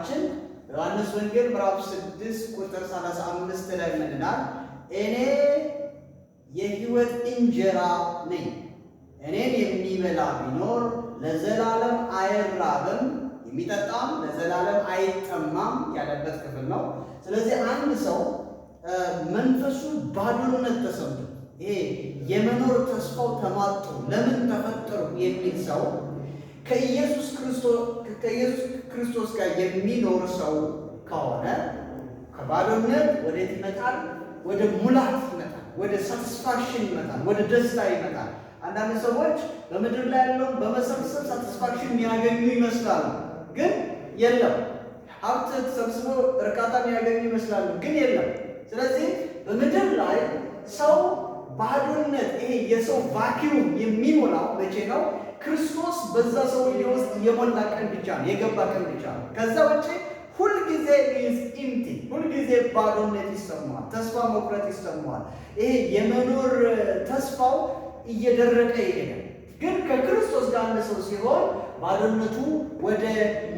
መጽሐፋችን ዮሐንስ ወንጌል ምዕራፍ 6 ቁጥር 35 ላይ ምን ይላል? እኔ የሕይወት እንጀራ ነኝ፣ እኔን የሚበላ ቢኖር ለዘላለም አይራብም፣ የሚጠጣም ለዘላለም አይጠማም ያለበት ክፍል ነው። ስለዚህ አንድ ሰው መንፈሱ ባዶነት ተሰምቶ ይሄ የመኖር ተስፋው ተሟጦ ለምን ተፈጠሩ የሚል ሰው ከኢየሱስ ክርስቶስ ጋር የሚኖር ሰው ከሆነ ከባዶነት ወዴት ይመጣል? ወደ ሙላት ይመጣል፣ ወደ ሳቲስፋክሽን ይመጣል፣ ወደ ደስታ ይመጣል። አንዳንድ ሰዎች በምድር ላይ ያለውን በመሰብሰብ ሳቲስፋክሽን የሚያገኙ ይመስላሉ፣ ግን የለም። ሀብት ተሰብስቦ እርካታ የሚያገኙ ይመስላሉ፣ ግን የለም። ስለዚህ በምድር ላይ ሰው ባዶነት ይሄ የሰው ቫኪዩም የሚሞላው መቼ ነው? ክርስቶስ በዛ ሰውዬ ውስጥ የሞላ ቀን ብቻ ነው፣ የገባ ቀን ብቻ ነው። ከዛ ውጭ ሁልጊዜ ኢዝ ኢምቲ፣ ሁልጊዜ ባዶነት ይሰማዋል፣ ተስፋ መቁረጥ ይሰማዋል። ይሄ የመኖር ተስፋው እየደረቀ ይሄዳል። ግን ከክርስቶስ ጋር አንድ ሰው ሲሆን ባዶነቱ ወደ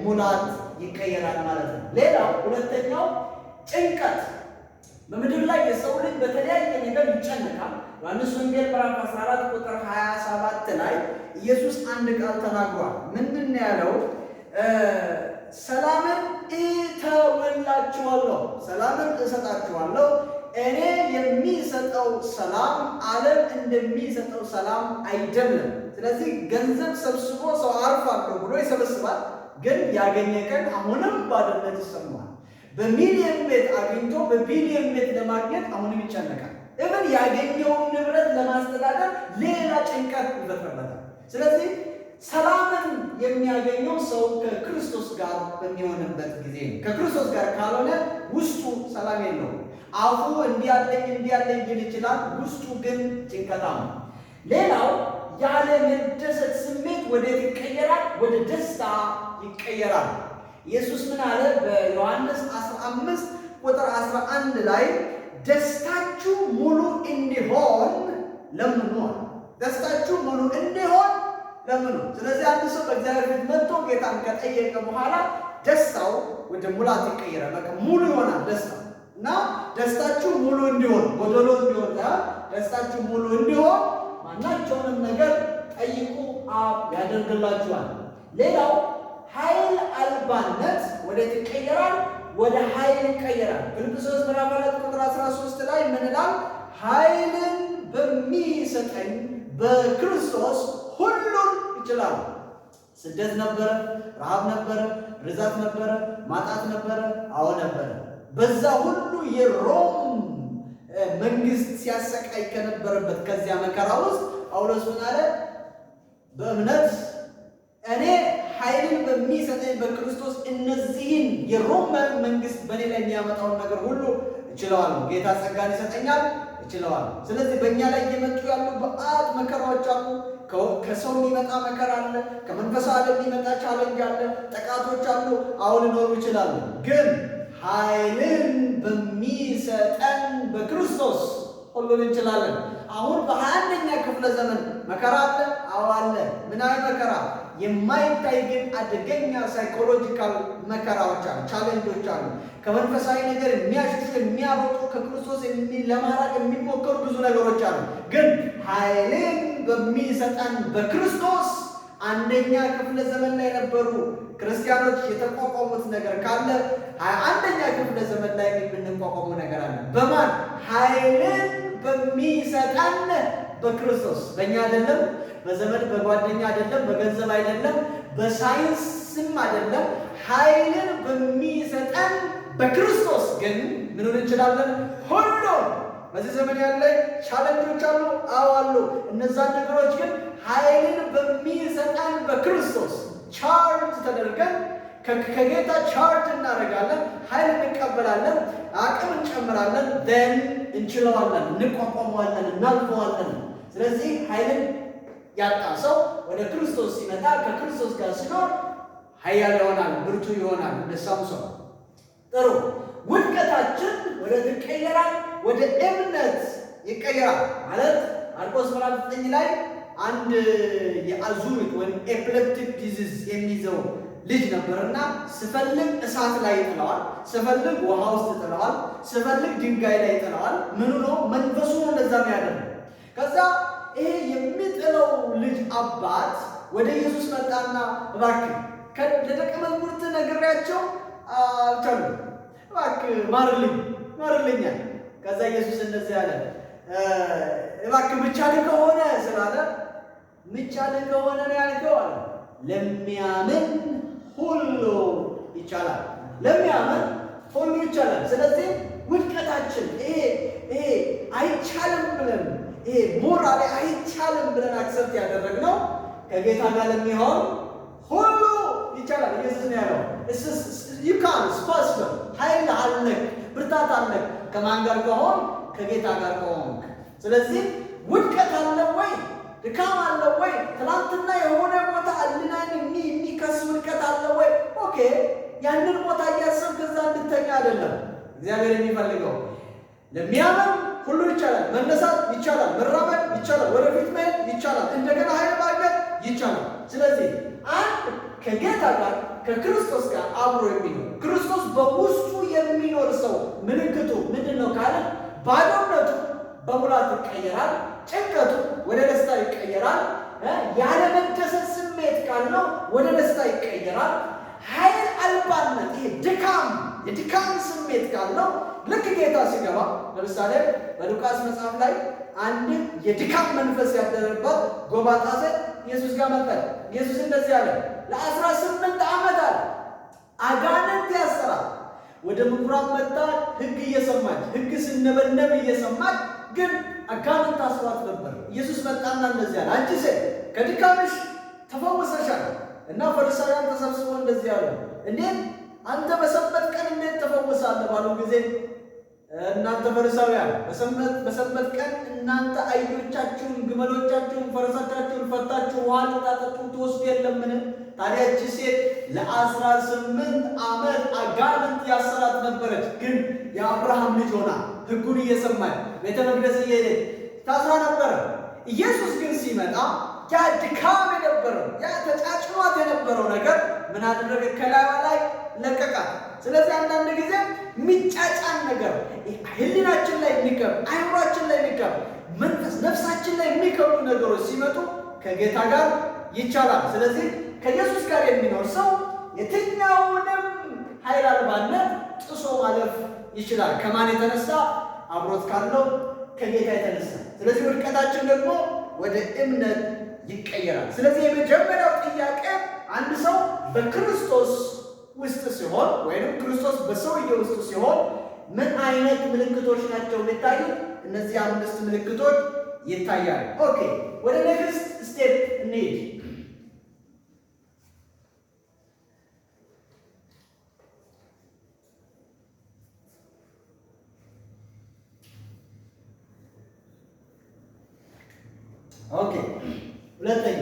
ሙላት ይቀየራል ማለት ነው። ሌላው ሁለተኛው ጭንቀት። በምድር ላይ የሰው ልጅ በተለያየ ነገር ይጨነቃል። ዮሐንስ ወንጌል ምዕራፍ 14 ቁጥር 27 ላይ ኢየሱስ አንድ ቃል ተናግሯል። ምንድን ነው ያለው? ሰላምን እተውላችኋለሁ፣ ሰላምን እሰጣችኋለሁ። እኔ የሚሰጠው ሰላም ዓለም እንደሚሰጠው ሰላም አይደለም። ስለዚህ ገንዘብ ሰብስቦ ሰው አርፋለሁ ብሎ ይሰበስባል፣ ግን ያገኘ ቀን አሁንም ባዶነት ይሰማዋል። በሚሊዮን ቤት አግኝቶ በቢሊዮን ቤት ለማግኘት አሁንም ይጨነቃል። እብን ያገኘውን ንብረት ለማስተዳደር ሌላ ጭንቀት ይፈጥርበታል። ስለዚህ ሰላምን የሚያገኘው ሰው ከክርስቶስ ጋር በሚሆንበት ጊዜ ነው። ከክርስቶስ ጋር ካልሆነ ውስጡ ሰላም የለውም። አፉ እንዲያለኝ ይል ይችላል፣ ውስጡ ግን ጭንቀታም ነው። ሌላው ያለ መደሰት ስሜት ወዴት ይቀየራል? ወደ ደስታ ይቀየራል። ኢየሱስ ምን አለ? በዮሐንስ 15 ቁጥር 11 ላይ ደስታችሁ ሙሉ እንዲሆን ለምኑ። ደስታችሁ ሙሉ እንዲሆን ለምኑ። ስለዚህ አንድ ሰው በእግዚአብሔር ፊት መጥቶ ጌታን ከጠየቀ በኋላ ደስታው ወደ ሙላት ይቀየራል። በቃ ሙሉ ይሆናል ደስታው እና ደስታችሁ ሙሉ እንዲሆን፣ ጎደሎ እንዲሆን፣ ደስታችሁ ሙሉ እንዲሆን ማናቸውንም ነገር ጠይቁ፣ አብ ያደርግላችኋል። ሌላው ኃይል አልባነት ወዴት ይቀየራል? ወደ ኃይል ይቀየራል። ፊልጵስዩስ ምዕራፍ 4 ቁጥር 13 ላይ ምን ይላል? ኃይልን በሚሰጠኝ በክርስቶስ ሁሉን ይችላል። ስደት ነበረ፣ ረሃብ ነበረ፣ ርዛት ነበረ፣ ማጣት ነበረ፣ አዎ ነበረ። በዛ ሁሉ የሮም መንግስት ሲያሰቃይ ከነበረበት ከዚያ መከራ ውስጥ ጳውሎስ ምን አለ? በእምነት እኔ ኃይልን በሚሰጠኝ በክርስቶስ እነዚህን የሮም መንግስት በእኔ ላይ የሚያመጣውን ነገር ሁሉ እችለዋለሁ። ጌታ ጸጋን ይሰጠኛል፣ እችለዋለሁ። ስለዚህ በእኛ ላይ እየመጡ ያሉ በአት መከራዎች አሉ። ከሰው የሚመጣ መከራ አለ፣ ከመንፈሳዊ ዓለም የሚመጣ ቻለንጅ አለ፣ ጥቃቶች አሉ። አሁን ሊኖሩ ይችላሉ። ግን ኃይልን በሚሰጠን በክርስቶስ ሁሉን እንችላለን። አሁን በ21ኛ ክፍለ ዘመን መከራ አለ። አዎ አለ። ምናዊ መከራ የማይታይ ግን አደገኛ ሳይኮሎጂካል መከራዎች አሉ፣ ቻሌንጆች አሉ። ከመንፈሳዊ ነገር የሚያሽሹ የሚያሮጡ ከክርስቶስ ለማራቅ የሚሞከሩ ብዙ ነገሮች አሉ። ግን ኃይልን በሚሰጠን በክርስቶስ አንደኛ ክፍለ ዘመን ላይ የነበሩ ክርስቲያኖች የተቋቋሙት ነገር ካለ 21ኛ ክፍለ ዘመን ላይ የምንቋቋሙ ነገር አለ። በማን ኃይልን በሚሰጠን በክርስቶስ። በእኛ አይደለም፣ በዘመድ በጓደኛ አይደለም፣ በገንዘብ አይደለም፣ በሳይንስም አይደለም። ኃይልን በሚሰጠን በክርስቶስ ግን ምንን እንችላለን? ሁሉ። በዚህ ዘመን ያለ ቻሌንጆች አሉ፣ አዎ አሉ። እነዛን ነገሮች ግን ኃይልን በሚሰጠን በክርስቶስ ቻርጅ ተደርገን ከጌታ ቻርጅ እናደርጋለን፣ ኃይል እንቀበላለን፣ አቅም እንጨምራለን፣ ደን እንችለዋለን፣ እንቋቋመዋለን፣ እናልፈዋለን። ስለዚህ ኃይልን ያጣ ሰው ወደ ክርስቶስ ሲመጣ ከክርስቶስ ጋር ሲኖር ኃያል ይሆናል፣ ብርቱ ይሆናል። እንደ ሳምሶን። ጥሩ። ውድቀታችን ወደ ይቀየራል፣ ወደ እምነት ይቀየራል። ማለት ማርቆስ ምዕራፍ 9 ላይ አንድ የአዙሪት ወይም ኤፕሌፕቲክ ዲዚዝ የሚይዘው ልጅ ነበርና ስፈልግ እሳት ላይ ይጥለዋል፣ ስፈልግ ውሃ ውስጥ ይጥለዋል፣ ስፈልግ ድንጋይ ላይ ይጥለዋል። ምኑ ነው? መንፈሱ ነው እንደዛ የሚያደርገው። ከዛ ይሄ የሚጥለው ልጅ አባት ወደ ኢየሱስ መጣና እባክህ ለደቀ መዛሙርት ነግሬያቸው አልቻሉም፣ እባክህ ማርልኛል። ከዛ ኢየሱስ እንደዚህ አለ፣ እባክህ ምቻልህ ከሆነ ስላለ ምቻልህ ከሆነ ነው ያልከው አለ። ለሚያምን ሁሉ ይቻላል፣ ለሚያምን ሁሉ ይቻላል። ስለዚህ ውድቀታችን ይሄ አይቻልም ብለን ይሄ ሞራል አይቻልም ብለን አክሰፕት ያደረግነው ከጌታ ጋር ለሚሆን ሁሉ ይቻላል። ኢየሱስ ነው ያለው possible ኃይል አለክ፣ ብርታት አለክ ከማን ጋር ከሆን? ከጌታ ጋር ከሆን። ስለዚህ ውድቀት አለ ወይ? ድካም አለ ወይ? ትናንትና የሆነ ቦታ አልናን የሚከስ ውድቀት አለ ወይ? ኦኬ፣ ያንን ቦታ እያሰብክ እዛ እንድተኛ አይደለም እግዚአብሔር የሚፈልገው። ለሚያምን ሁሉ ይቻላል። መነሳት ይቻላል፣ መራመድ ይቻላል፣ ወደፊት መሄድ ይቻላል፣ እንደገና ኃይል ማግኘት ይቻላል። ስለዚህ አንድ ከጌታ ጋር ከክርስቶስ ጋር አብሮ የሚኖር ክርስቶስ በውስጡ የሚኖር ሰው ምልክቱ ምንድን ነው ካለ ባዶነቱ በሙላት ይቀየራል፣ ጭንቀቱ ወደ ደስታ ይቀየራል፣ ያለመደሰት ስሜት ካለው ወደ ደስታ ይቀየራል። ኃይል አልባነት ይሄ የድካም ስሜት ካለው ልክ ጌታ ሲገባ ለምሳሌ በሉቃስ መጽሐፍ ላይ አንድ የድካም መንፈስ ያደረባት ጎባጣ ሴት ኢየሱስ ጋር መጣች። ኢየሱስ እንደዚህ አለ፣ ለ18 ዓመት አለ አጋንንት ያሰራት። ወደ ምኩራብ መጣ፣ ሕግ እየሰማች ሕግ ሲነበነብ እየሰማች ግን አጋንንት አስሯት ነበር። ኢየሱስ መጣና እንደዚህ አለ፣ አንቺ ሴት ከድካምሽ ተፈወሰሻል። እና ፈሪሳውያን ተሰብስበው እንደዚህ አሉ፣ እንዴት አንተ በሰንበት ቀን እንዴት ተፈወሳለህ ባሉ ጊዜ እናንተ ፈሪሳውያን በሰንበት ቀን እናንተ አህዮቻችሁን፣ ግመሎቻችሁን፣ ፈረሶቻችሁን ፈታችሁ ውሃ ልታጠጡ ትወስዱ የለምን? ታዲያ እቺ ሴት ለ18 ዓመት አጋንንት ያሰራት ነበረች። ግን የአብርሃም ልጅ ሆና ሕጉን እየሰማች ቤተ መቅደስ እየሄደች ታስራ ነበረ። ኢየሱስ ግን ሲመጣ ያ ድካም የነበረው ያ ተጫጭኗት የነበረው ነገር ምን አደረገ? ከላይዋ ላይ ለቀቃት። ስለዚህ አንዳንድ ጊዜ የሚጫጫን ነገር ህሊናችን ላይ የሚከብ አይምሯችን ላይ የሚከብ መንፈስ ነፍሳችን ላይ የሚከብዱ ነገሮች ሲመጡ ከጌታ ጋር ይቻላል። ስለዚህ ከኢየሱስ ጋር የሚኖር ሰው የትኛውንም ኃይል አልባነት ጥሶ ማለፍ ይችላል። ከማን የተነሳ? አብሮት ካለው ከጌታ የተነሳ። ስለዚህ ውድቀታችን ደግሞ ወደ እምነት ይቀየራል። ስለዚህ የመጀመሪያው ጥያቄ አንድ ሰው በክርስቶስ ውስጥ ሲሆን ወይም ክርስቶስ በሰውዬ ውስጥ ሲሆን ምን አይነት ምልክቶች ናቸው የሚታዩት? እነዚህ 5 ምልክቶች ይታያሉ። ኦኬ፣ ወደ ኔክስት ስቴፕ እንሂድ። ኦኬ፣ ሁለተኛ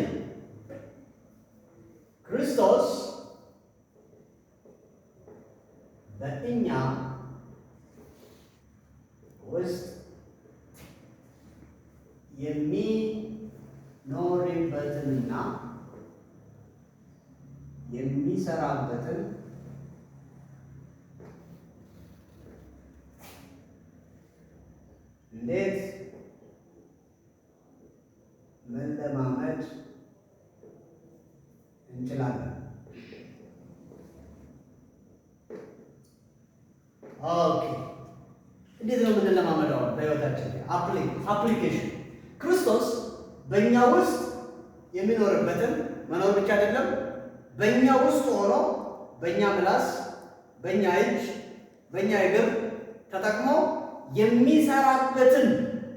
ክርስቶስ በእኛ ውስጥ የሚኖርበትንና የሚሰራበትን እንዴት መለማመድ እንችላለን? ኦኬ፣ እንዴት ነው የምንለማመደው? በሕይወታችን አፕሊኬሽን ክርስቶስ በእኛ ውስጥ የሚኖርበትን መኖር ብቻ አይደለም፣ በእኛ ውስጥ ሆኖ በእኛ ምላስ፣ በእኛ እጅ፣ በእኛ እግር ተጠቅሞ የሚሰራበትን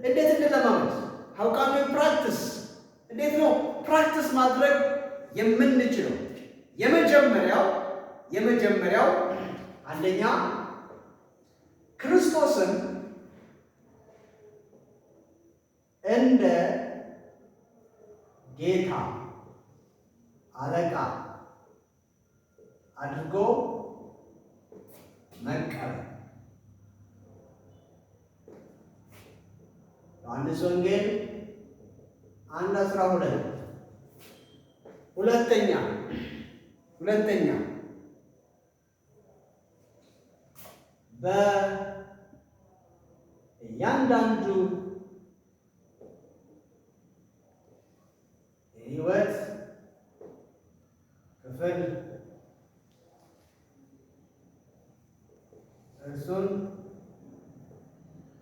እንዴት እንለማመድ? how can we practice? እንዴት ነው ፕራክቲስ ማድረግ የምንችለው? የመጀመሪያው አንደኛ ክርስቶስን እንደ ጌታ አለቃ አድርጎ መቀበል። ዮሐንስ ወንጌል 1:12 ሁለተኛ ሁለተኛ በእያንዳንዱ የሕይወት ክፍል እርሱን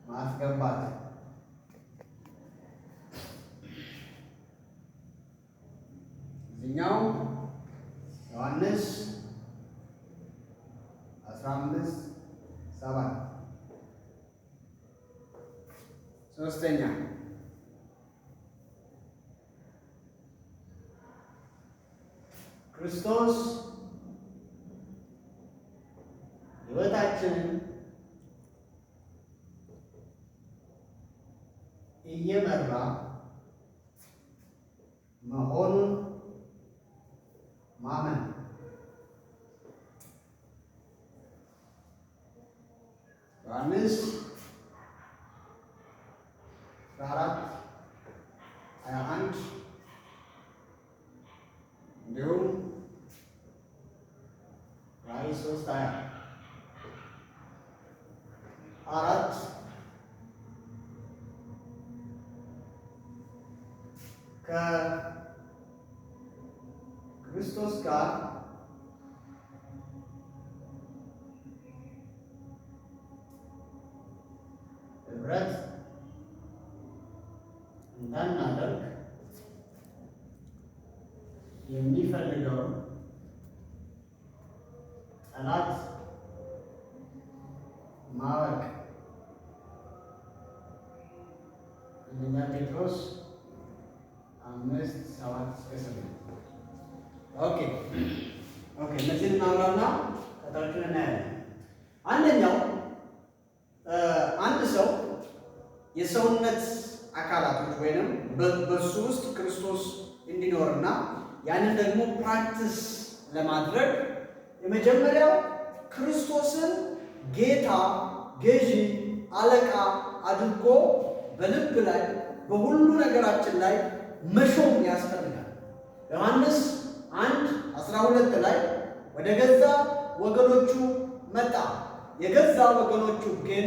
ማስገባት። እዚህኛው ዮሐንስ 15:7 ሶስተኛ ክርስቶስ ሕይወታችንን እየመራ መሆኑን ማመን። ዮሐንስ 14:21 እንዲሁም ራዕይ 3:4 ከክርስቶስ ጋር ኅብረት እንዳናደርግ የሚፈልገውን ጠላት ማወቅ። አንደኛ ጴጥሮስ 5:7-8 ኦኬ እነዚህን እናውራና ቀጣዮቹን እናያለን። አንደኛው አንድ ሰው የሰውነት አካላቶች ወይንም በሱ ውስጥ ክርስቶስ እንዲኖርና ያንን ደግሞ ፕራክቲስ ለማድረግ የመጀመሪያው ክርስቶስን ጌታ፣ ገዢ፣ አለቃ አድርጎ በልብ ላይ በሁሉ ነገራችን ላይ መሾም ያስፈልጋል። ዮሐንስ 1:12 ላይ ወደ ገዛ ወገኖቹ መጣ፣ የገዛ ወገኖቹ ግን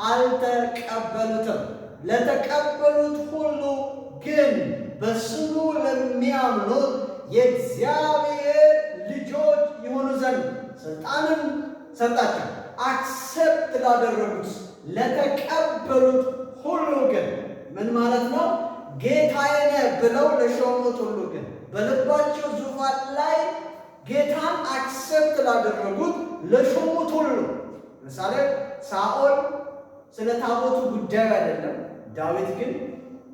አልተቀበሉትም። ለተቀበሉት ሁሉ ግን በስሙ ለሚያምኑት የእግዚአብሔር ልጆች የሆኑ ዘንድ ስልጣንን ሰጣቸው። አክሰፕት ላደረጉት ለተቀበሉት ሁሉ ግን ምን ማለት ነው? ጌታዬ ነህ ብለው ለሾሙት ሁሉ ግን በልባቸው ዙፋን ላይ ጌታን አክሰፕት ላደረጉት ለሾሙት ሁሉ። ለምሳሌ ሳኦል ስለ ታቦቱ ጉዳዩ አይደለም። ዳዊት ግን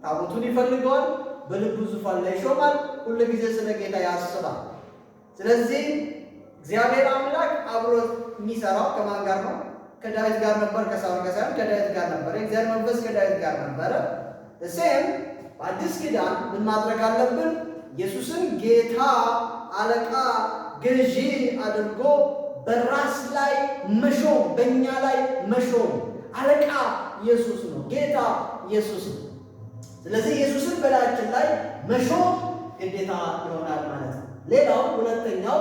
ታቦቱን ይፈልገዋል፣ በልቡ ዙፋን ላይ ይሾማል፣ ሁሉ ጊዜ ስለ ጌታ ያስባል። ስለዚህ እግዚአብሔር አምላክ አብሮ የሚሰራው ከማን ጋር ነው? ከዳዊት ጋር ነበር። ከሳኦል ጋር ሳይሆን ከዳዊት ጋር ነበር። የእግዚአብሔር መንፈስ ከዳዊት ጋር ነበረ። እሴም በአዲስ ኪዳን ምን ማድረግ አለብን? ኢየሱስን ጌታ፣ አለቃ፣ ገዢ አድርጎ በራስ ላይ መሾም፣ በእኛ ላይ መሾም። አለቃ ኢየሱስ ነው፣ ጌታ ኢየሱስ ነው። ስለዚህ ኢየሱስን በላያችን ላይ መሾም ግዴታ ይሆናል ማለት ነው። ሌላው ሁለተኛው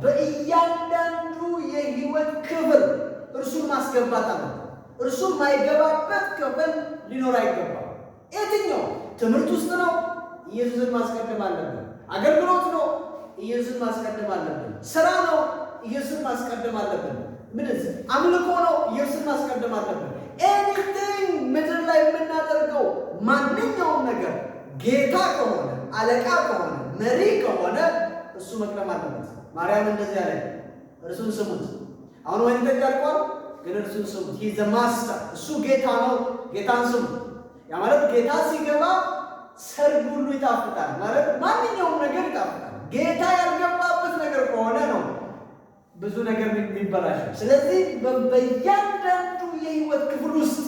በእያንዳንዱ የሕይወት ክፍል እርሱን ማስገባት አለበት። እርሱ የማይገባበት ክፍል ሊኖር አይገባም። የትኛው ትምህርት ውስጥ ነው? ኢየሱስን ማስቀደም አለብን። አገልግሎት ነው? ኢየሱስን ማስቀደም አለብን። ስራ ነው? ኢየሱስን ማስቀደም አለብን። አምልኮ ነው? ኢየሱስን ማስቀደም አለብን። ኤኒቲንግ ምድር ላይ የምናደርገው ማንኛውም ነገር ጌታ ከሆነ፣ አለቃ ከሆነ፣ መሪ ከሆነ እሱ መቅደም አለበት። ማርያም እንደዚህ አለ፣ እርሱን ስሙት። አሁን ወይን ተቀርቋል፣ ግን እርሱን ስሙት። ሂዝ ማስተር፣ እሱ ጌታ ነው፣ ጌታን ስሙ። ያ ማለት ጌታ ሲገባ ሰርግ ሁሉ ይጣፍጣል ማለት ማንኛውም ነገር ይጣፍጣል። ጌታ ያልገባበት ነገር ከሆነ ነው ብዙ ነገር የሚበላሸው። ስለዚህ በእያንዳንዱ የህይወት ክፍል ውስጥ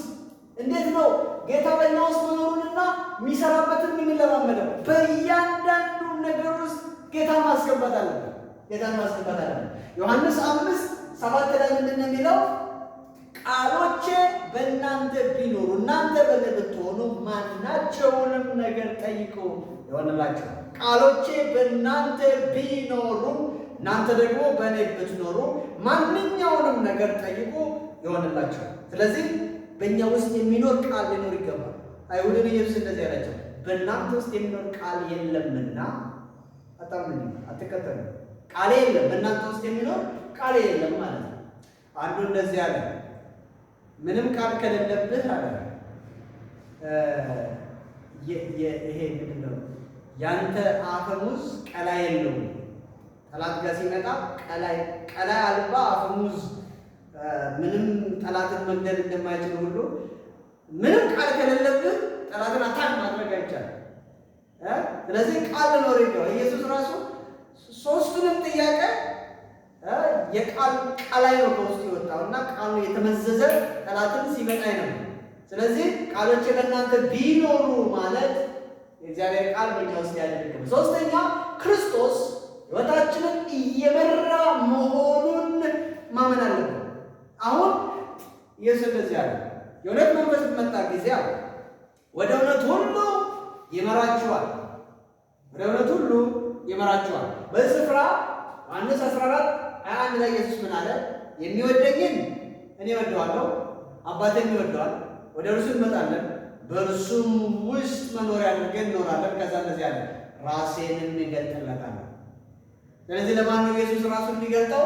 እንዴት ነው ጌታ በእኛ ውስጥ መኖሩንና የሚሰራበትን የምንለማመደው? በእያንዳንዱ ነገር ውስጥ ጌታ ማስገባት አለበት። ጌታን ማስገባት አለበት። ዮሐንስ 5:7 ላይ ምንድን ነው የሚለው? ቃሎቼ በእናንተ ቢኖሩ እናንተ በእኔ ብትሆኑ ማናቸውንም ነገር ጠይቁ ይሆንላችኋል። ቃሎቼ በእናንተ ቢኖሩ እናንተ ደግሞ በእኔ ብትኖሩ ማንኛውንም ነገር ጠይቁ ይሆንላችኋል። ስለዚህ በእኛ ውስጥ የሚኖር ቃል ሊኖር ይገባል። አይሁድን ኢየሱስ እንደዚህ ያላቸው በእናንተ ውስጥ የሚኖር ቃል የለምና አትከተሉ። ቃሌ የለም፣ በእናንተ ውስጥ የሚኖር ቃሌ የለም ማለት ነው። አንዱ እንደዚህ አለ፣ ምንም ቃል ከሌለብህ አለ ይሄ ምንድን ነው? ያንተ አፈሙዝ ቀላይ የለውም። ጠላት ጋር ሲመጣ ቀላይ አልባ አፈሙዝ ምንም ጠላትን መግደል እንደማይችል ሁሉ ምንም ቃል ከሌለብህ ጠላትን አታክ ማድረግ አይቻልም። ስለዚህ ቃል ሊኖር ይገባል። ኢየሱስ ራሱ ሶስቱንም ጥያቄ የቃል ቀላይ ነው ከውስጥ የወጣው እና ቃሉ የተመዘዘ ጠላትን ሲመጣ ነው። ስለዚህ ቃሎች ለእናንተ ቢኖሩ ማለት የእግዚአብሔር ቃል በእኛ ውስጥ ያደርግም። ሶስተኛ ክርስቶስ ሕይወታችንን እየመራ መሆኑን ማመን አለብን። አሁን ኢየሱስ እንደዚህ አለ፣ የእውነት መንፈስ በመጣ ጊዜ አለ ወደ እውነት ሁሉ ይመራችኋል፣ ወደ እውነት ሁሉ ይመራችኋል። በዚህ ስፍራ ዮሐንስ 14:21 ላይ ኢየሱስ ምን አለ? የሚወደኝን እኔ እወደዋለሁ፣ አባቴም ይወደዋል፣ ወደ እርሱ እንመጣለን፣ በእርሱም ውስጥ መኖሪያ አድርገን እንኖራለን። ከዛ እንደዚህ አለ፣ ራሴንም እገልጥለታለሁ። ስለዚህ ለማን ነው ኢየሱስ ራሱን የሚገልጠው?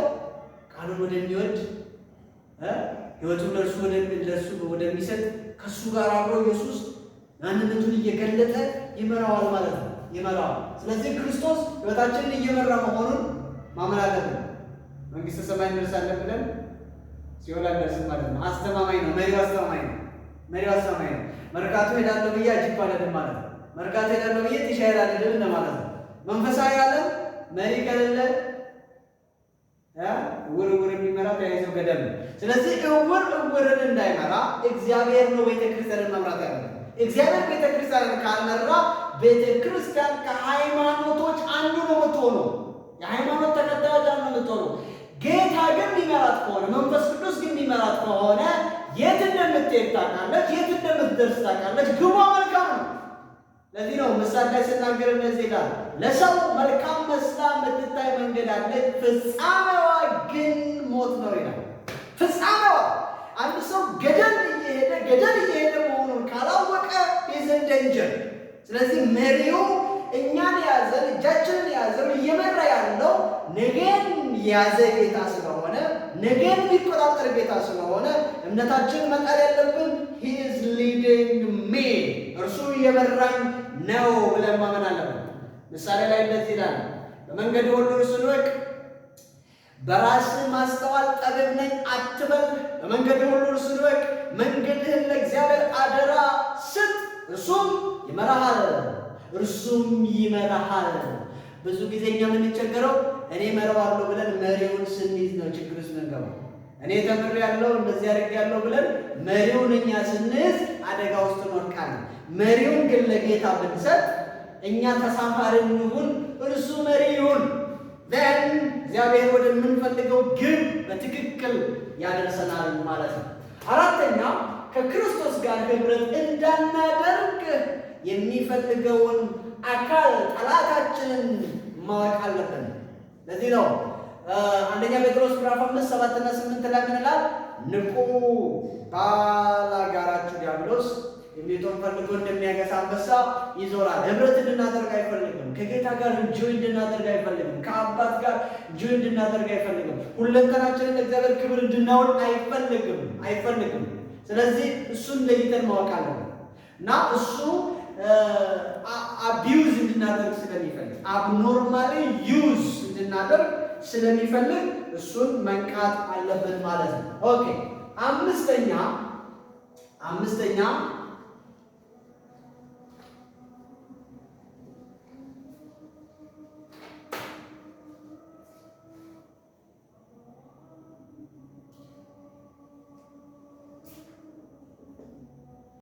ቃሉን ወደሚወድ ሕይወቱን ለእርሱ ወደሚሰጥ ከእሱ ጋር አብሮ ኢየሱስ ማንነቱን እየገለጠ ይመራዋል ማለት ነው። ይመራዋል። ስለዚህ ክርስቶስ ሕይወታችንን እየመራ መሆኑን ማመን አለብን። መንግሥተ ሰማይ እንደርሳለን ብለን ሲኦል አንደርስም ማለት ነው። አስተማማኝ ነው። መሪው አስተማማኝ ነው። መሪው አስተማማኝ ነው። መርካቶ ሄዳለሁ ብዬ አጅብ አልሄድም ማለት ነው። መርካቶ ሄዳለሁ ብዬ ቲሻይል አልሄድም እንደማለት ነው። መንፈሳዊ ዓለም መሪ ከሌለ እውር የሚመራ ተያይዘው ገደል ነው። ስለዚህ እውርን እንዳይመራ እግዚአብሔር ነው ቤተክርስቲያንን መምራት ያለ። እግዚአብሔር ቤተክርስቲያንን ካልመራ ቤተክርስቲያን ከሃይማኖቶች አንዱ ነው የምትሆነው። የሃይማኖት ተከታዮች አንዱ ነው የምትሆነው። ጌታ ግን የሚመራት ከሆነ መንፈስ ቅዱስ ግን የሚመራት ከሆነ የት እንደምትሄድ ታውቃለች፣ የት እንደምትደርስ ታውቃለች። ግቧ መልካም ነው። ለዚህ ነው ምሳሌ ላይ ስናገር እንደዚህ ይላል፣ ለሰው መልካም መስላ የምትታይ መንገድ አለች፣ ፍጻሜዋ ግን ሞት ነው ይላል። ፍጻሜዋ አንድ ሰው ገደል እየሄደ መሆኑን ካላወቀ ኢዝን ደንጀር። ስለዚህ መሪው እኛን የያዘን እጃችንን የያዘው እየመራ ያለው ነገን የያዘ ጌታ ስለሆነ ነገን የሚቆጣጠር ጌታ ስለሆነ እምነታችን መጣል ያለብን he is leading me እርሱ እየመራኝ ነው ብለን ማመን አለብን። ምሳሌ ላይ እንደዚህ ይላል፣ በመንገድ ሁሉ እርሱን እወቅ፣ በራስህ ማስተዋል ጠቢብ ነኝ አትበል። በመንገድ ሁሉ እርሱን እወቅ፣ መንገድህን ለእግዚአብሔር አደራ ስጥ፣ እርሱም ይመራሃል። ብዙ ጊዜ እኛ የምንቸገረው እኔ እመራዋለሁ ብለን መሪውን ስንይዝ ነው ችግር ውስጥ የምንገባው። እኔ ተምሬያለሁ እንደዚህ አድርጌያለሁ ብለን መሪውን እኛ ስንይዝ አደጋ ውስጥ እንወድቃለን። መሪውን ግን ለጌታ ብንሰጥ እኛ ተሳፋሪ እንሁን፣ እርሱ መሪ ይሁን። ዘን እግዚአብሔር ወደምንፈልገው ግብ በትክክል ያደርሰናል ማለት ነው። አራተኛ ከክርስቶስ ጋር ህብረት እንዳናደርግ የሚፈልገውን አካል ጠላታችንን ማወቅ አለብን። ለዚህ ነው አንደኛ ጴጥሮስ ምዕራፍ 5:7-8 ላይ ምን ይላል? ንቁ፣ ባላጋራችሁ ዲያብሎስ የሚውጠውን ፈልጎ እንደሚያገሳ አንበሳ ይዞራል። ህብረት እንድናደርግ አይፈልግም። ከጌታ ጋር እንጆይ እንድናደርግ አይፈልግም። ከአባት ጋር እንጆይ እንድናደርግ አይፈልግም። ሁለንተናችንን ለእግዚአብሔር ክብር እንድናውል አይፈልግም። ስለዚህ እሱን ለይተን ማወቅ አለብን እና እሱ አቢዩዝ እንድናደርግ ስለሚፈልግ አብኖርማሊ ዩዝ እንድናደርግ ስለሚፈልግ እሱን መንቃት አለብን ማለት ነው። ኦኬ፣ አምስተኛ